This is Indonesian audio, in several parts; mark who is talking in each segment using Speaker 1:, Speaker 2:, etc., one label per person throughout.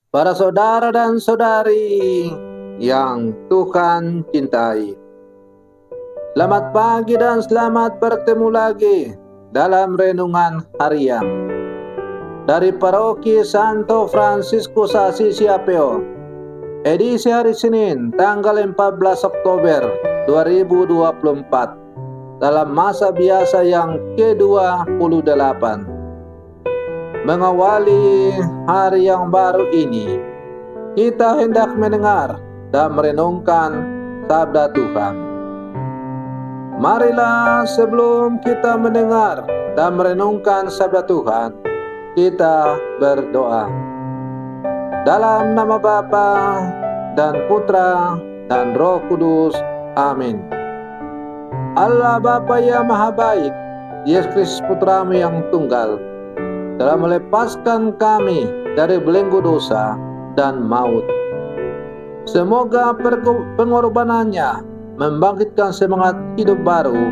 Speaker 1: Para saudara dan saudari yang Tuhan cintai, selamat pagi dan selamat bertemu lagi dalam renungan harian dari Paroki Santo Fransiskus Assisi Apeo, edisi hari Senin tanggal 14 Oktober 2024 dalam masa biasa yang ke-28. Mengawali hari yang baru ini, kita hendak mendengar dan merenungkan sabda Tuhan. Marilah sebelum kita mendengar dan merenungkan sabda Tuhan, kita berdoa. Dalam nama Bapa dan Putra dan Roh Kudus. Amin. Allah Bapa yang Maha Baik, Yesus Kristus Putramu yang tunggal, telah melepaskan kami dari belenggu dosa dan maut. Semoga pengorbanannya membangkitkan semangat hidup baru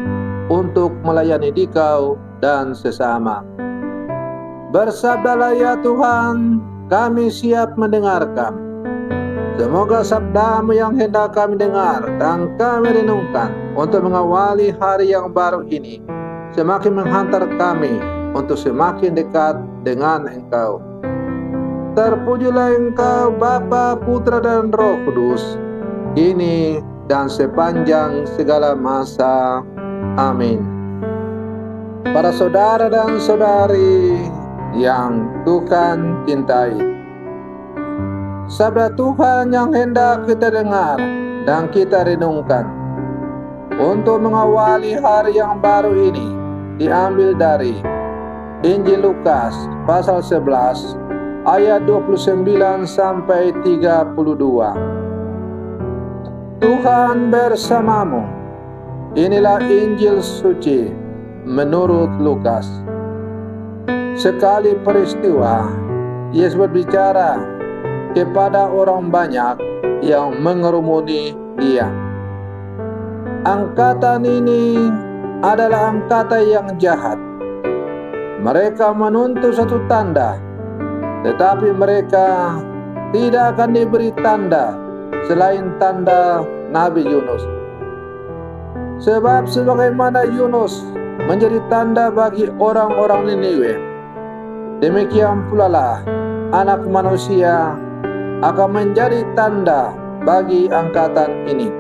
Speaker 1: untuk melayani Dikau dan sesama. Bersabdalah ya Tuhan, kami siap mendengarkan. Semoga sabda-Mu yang hendak kami dengar dan kami renungkan untuk mengawali hari yang baru ini semakin menghantar kami untuk semakin dekat dengan Engkau. Terpujilah Engkau Bapa, Putra dan Roh Kudus, kini dan sepanjang segala masa. Amin. Para saudara dan saudari yang Tuhan cintai, sabda Tuhan yang hendak kita dengar dan kita renungkan untuk mengawali hari yang baru ini diambil dari Injil Lukas pasal 11 ayat 29 sampai 32. Tuhan bersamamu. Inilah Injil suci menurut Lukas. Sekali peristiwa, Yesus berbicara kepada orang banyak yang mengerumuni Dia. Angkatan ini adalah angkatan yang jahat. Mereka menuntut satu tanda, tetapi mereka tidak akan diberi tanda selain tanda Nabi Yunus. Sebab sebagaimana Yunus menjadi tanda bagi orang-orang Niniwe, demikian pula lah Anak Manusia akan menjadi tanda bagi angkatan ini.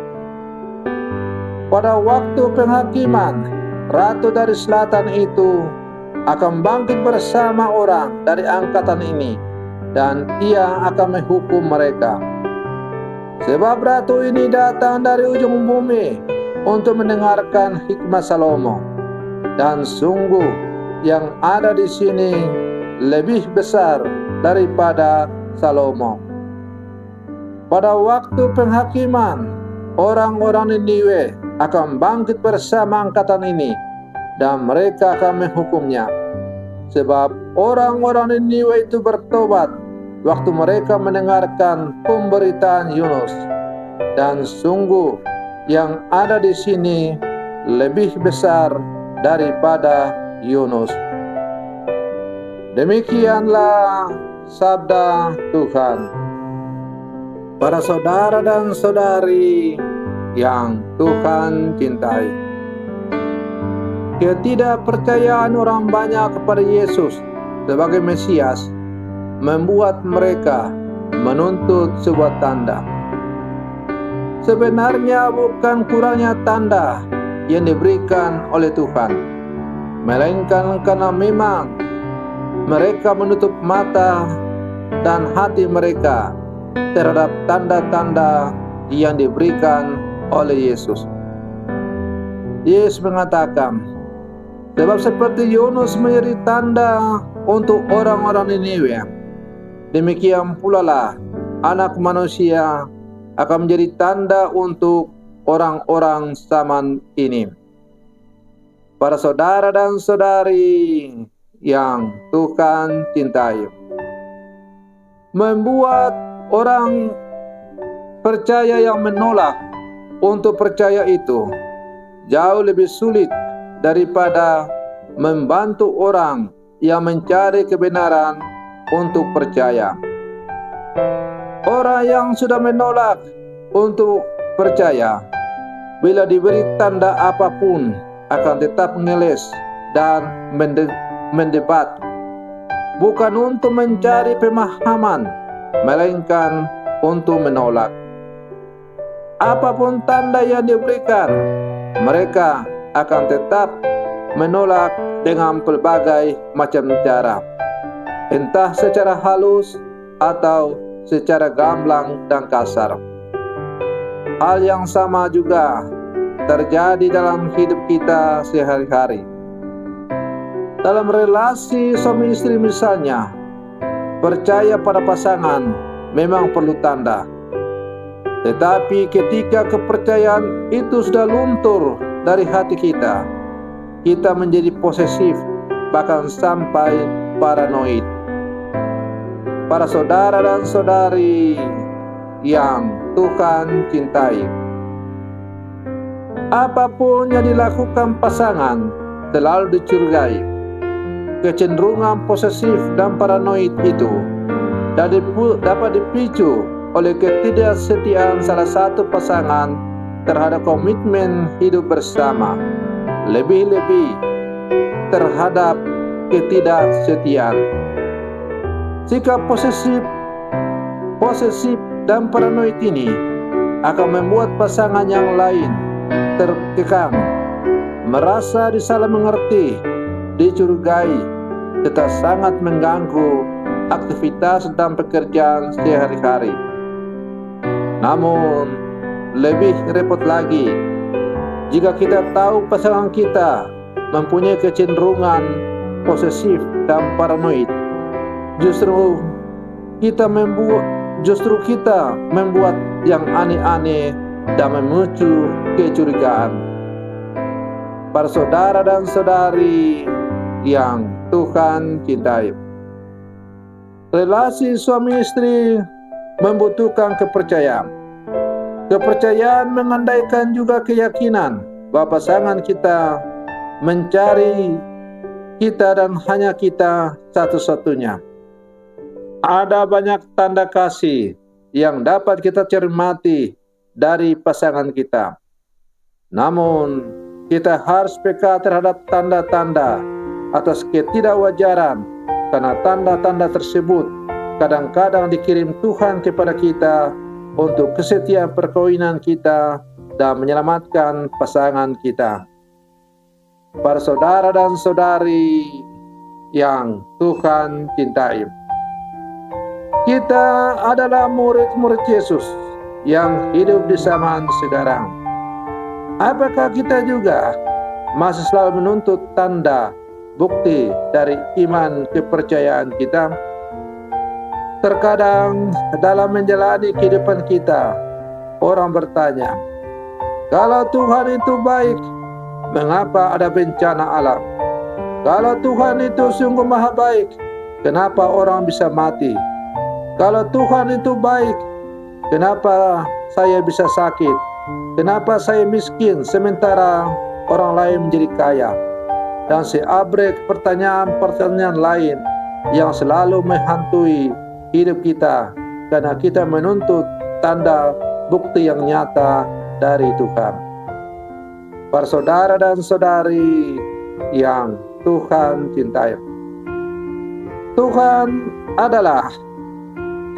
Speaker 1: Pada waktu penghakiman, Ratu dari Selatan itu akan bangkit bersama orang dari angkatan ini, dan ia akan menghukum mereka. Sebab Ratu ini datang dari ujung bumi untuk mendengarkan hikmat Salomo, dan sungguh yang ada di sini lebih besar daripada Salomo. Pada waktu penghakiman, orang-orang Niniwe akan bangkit bersama angkatan ini, dan mereka akan menghukumnya. Sebab orang-orang Niniwe itu bertobat waktu mereka mendengarkan pemberitaan Yunus, dan sungguh yang ada di sini lebih besar daripada Yunus. Demikianlah sabda Tuhan. Para saudara dan saudari yang Tuhan cintai, ketidakpercayaan orang banyak kepada Yesus sebagai Mesias membuat mereka menuntut sebuah tanda. Sebenarnya bukan kurangnya tanda yang diberikan oleh Tuhan, melainkan karena memang mereka menutup mata dan hati mereka terhadap tanda-tanda yang diberikan oleh Yesus. Yesus mengatakan, sebab seperti Yunus menjadi tanda untuk orang-orang Niniwe, demikian pula lah Anak Manusia akan menjadi tanda untuk orang-orang zaman ini. Para saudara dan saudari yang Tuhan cintai, membuat orang percaya yang menolak untuk percaya itu jauh lebih sulit daripada membantu orang yang mencari kebenaran untuk percaya. Orang yang sudah menolak untuk percaya, bila diberi tanda apapun, akan tetap mengeles dan mendebat, bukan untuk mencari pemahaman, melainkan untuk menolak. Apapun tanda yang diberikan, mereka akan tetap menolak dengan pelbagai macam cara, entah secara halus atau secara gamblang dan kasar. Hal yang sama juga terjadi dalam hidup kita sehari-hari. Dalam relasi suami istri misalnya, percaya pada pasangan memang perlu tanda. Tetapi ketika kepercayaan itu sudah luntur dari hati kita, kita menjadi posesif, bahkan sampai paranoid. Para saudara dan saudari yang Tuhan cintai, apapun yang dilakukan pasangan selalu dicurigai. Kecenderungan posesif dan paranoid itu dapat dipicu oleh ketidaksetiaan salah satu pasangan terhadap komitmen hidup bersama, lebih-lebih terhadap ketidaksetiaan. Sikap posesif dan paranoid ini akan membuat pasangan yang lain terkekang, merasa disalah mengerti, dicurigai, serta sangat mengganggu aktivitas dan pekerjaan sehari-hari. Namun, lebih repot lagi jika kita tahu pasangan kita mempunyai kecenderungan posesif dan paranoid. Justru kita membuat yang aneh-aneh dan memicu kecurigaan. Para saudara dan saudari yang Tuhan cintai, relasi suami istri membutuhkan kepercayaan. Kepercayaan mengandaikan juga keyakinan bahwa pasangan kita mencari kita dan hanya kita satu-satunya. Ada banyak tanda kasih yang dapat kita cermati dari pasangan kita. Namun, kita harus peka terhadap tanda-tanda atas ketidakwajaran, karena tanda-tanda tersebut kadang-kadang dikirim Tuhan kepada kita untuk kesetiaan perkawinan kita dan menyelamatkan pasangan kita. Para saudara dan saudari yang Tuhan cintai, kita adalah murid-murid Yesus yang hidup di zaman sekarang. Apakah kita juga masih selalu menuntut tanda, bukti dari iman kepercayaan kita? Terkadang dalam menjalani kehidupan kita, orang bertanya, kalau Tuhan itu baik, mengapa ada bencana alam? Kalau Tuhan itu sungguh maha baik, kenapa orang bisa mati? Kalau Tuhan itu baik, kenapa saya bisa sakit? Kenapa saya miskin sementara orang lain menjadi kaya? Dan seabrek pertanyaan-pertanyaan lain yang selalu menghantui hidup kita, karena kita menuntut tanda bukti yang nyata dari Tuhan. Para saudara dan saudari yang Tuhan cintai, Tuhan adalah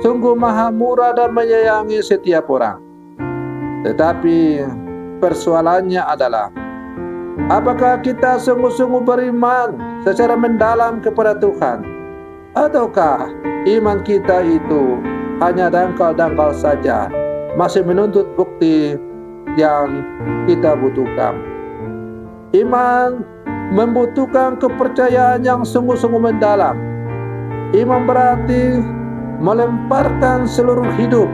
Speaker 1: sungguh maha murah dan menyayangi setiap orang. Tetapi persoalannya adalah, apakah kita sungguh-sungguh beriman secara mendalam kepada Tuhan? Ataukah iman kita itu hanya dangkal-dangkal saja, masih menuntut bukti yang kita butuhkan? Iman membutuhkan kepercayaan yang sungguh-sungguh mendalam. Iman berarti melemparkan seluruh hidup,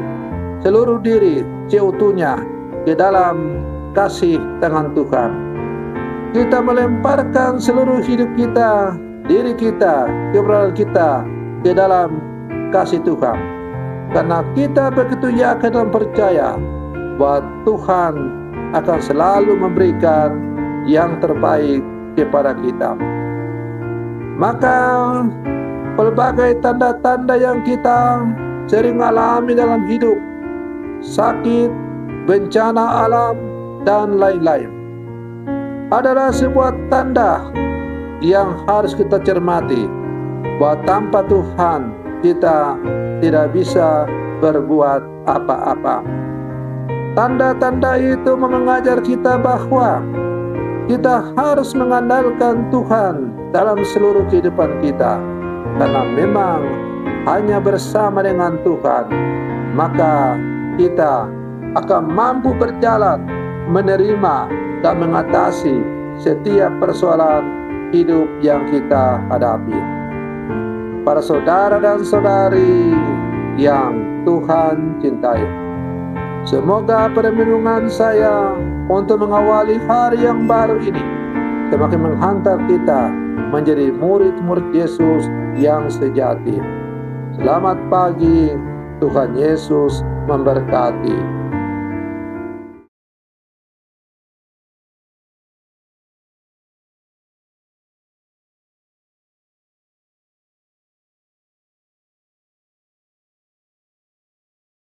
Speaker 1: seluruh diri seutuhnya ke dalam kasih tangan Tuhan. Kita melemparkan seluruh hidup kita, diri kita, keberadaan kita ke dalam kasih Tuhan, karena kita begitu yakin dan percaya bahwa Tuhan akan selalu memberikan yang terbaik kepada kita. Maka pelbagai tanda-tanda yang kita sering alami dalam hidup, sakit, bencana alam, dan lain-lain. Adalah sebuah tanda yang harus kita cermati bahwa tanpa Tuhan kita tidak bisa berbuat apa-apa. Tanda-tanda itu mengajar kita bahwa kita harus mengandalkan Tuhan dalam seluruh kehidupan kita, karena memang hanya bersama dengan Tuhan maka kita akan mampu berjalan, menerima dan mengatasi setiap persoalan hidup yang kita hadapi. Para saudara dan saudari yang Tuhan cintai, semoga permenungan saya untuk mengawali hari yang baru ini semakin menghantar kita menjadi murid-murid Yesus yang sejati. Selamat pagi, Tuhan Yesus memberkati.